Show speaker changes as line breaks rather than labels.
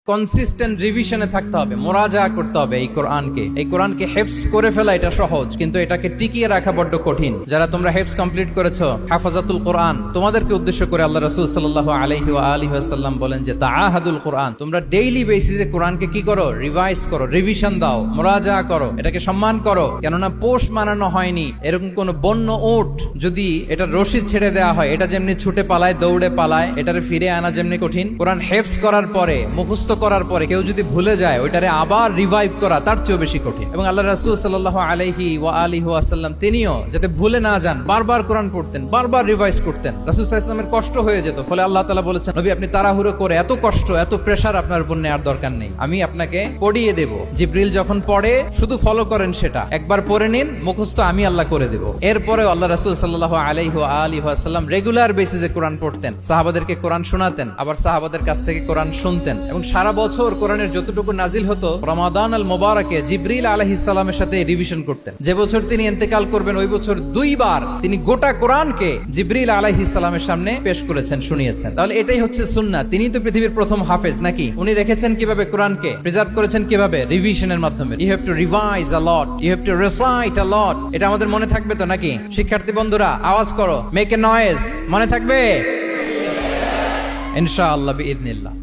Consistent রিভিশনে থাকতে হবে, মোরাজা করতে হবে এই কোরআনকে হেফজ করে ফেলা এটা সহজ, কিন্তু এটাকে টিকিয়ে রাখা বড্ড কঠিন। যারা তোমরা হেফজ কমপ্লিট করেছো, হাফাজাতুল কোরআন, তোমাদেরকে উদ্দেশ্য করে আল্লাহ রাসূল সাল্লাল্লাহু আলাইহি ওয়া আলিহি ওয়াসাল্লাম বলেন যে তাআহাদুল কোরআন, তোমরা ডেইলি বেসিসে কোরআনকে কি করো? রিভাইজ করো, রিভিশন দাও, মোরাজা করো, এটাকে সম্মান করো। কেননা পোষ মানানো হয়নি এরকম কোন বন্য উট যদি এটা রশি ছেড়ে দেওয়া হয়, এটা যেমনি ছুটে পালায়, দৌড়ে পালায়, এটারে ফিরে আনা যেমনি কঠিন, কোরআন হেফজ করার পরে, মুখস্থ করার পরে কেউ যদি ভুলে যায়, ওইটারে আবার রিভাইভ করা তার চেয়েও বেশি কঠিন। এবং আল্লাহ রাসূল সাল্লাল্লাহু আলাইহি ওয়া আলিহি ওয়াসাল্লাম তিনিও যাতে ভুলে না যান বারবার কোরআন পড়তেন, বারবার রিভাইজ করতেন। রাসূল সাল্লাল্লাহু আলাইহি ওয়াসাল্লামের কষ্ট হয়ে যেত, ফলে আল্লাহ তাআলা বলেছেন, নবী আপনি তাড়াহুড়ো করে এত কষ্ট, এত প্রেসার আপনার উপর নেওয়ার দরকার নেই, আমি আপনাকে পড়িয়ে দেব। জিবরিল যখন পড়ে শুধু ফলো করেন, সেটা একবার পড়ে নিন, মুখস্থ আমি আল্লাহ করে দেব। এরপরেও আল্লাহ রাসূল সাল্লাল্লাহু আলাইহি ওয়া আলিহি ওয়াসাল্লাম রেগুলার বেসিসে কোরআন পড়তেন, সাহাবাদেরকে কোরআন শোনাতেন, আবার সাহাবাদের কাছ থেকে কোরআন শুনতেন। এবং সারা বছর কোরআনের যতটুকু নাজিল হতো, রমাদান আল মুবারাকে জিবরিল আলাইহিস সালামের সাথে রিভিশন করতেন। যে বছর তিনি ইন্তেকাল করবেন, ওই বছর দুইবার তিনি গোটা কোরআনকে জিবরিল আলাইহিস সালামের সামনে পেশ করেছেন, শুনিয়েছেন। তাহলে এটাই হচ্ছে সুন্নাহ। তিনি তো পৃথিবীর প্রথম হাফেজ নাকি? উনি রেখেছেন কিভাবে কোরআনকে? প্রিজার্ভ করেছেন কিভাবে? রিভিশনের মাধ্যমে। You have to revise a lot, you have to recite a lot. এটা আমাদের মনে থাকবে তো নাকি? শিক্ষার্থী বন্ধুরা আওয়াজ করো, মেক এ নয়েজ। মনে থাকবে ইনশাআল্লাহ বিইذنিল্লাহ।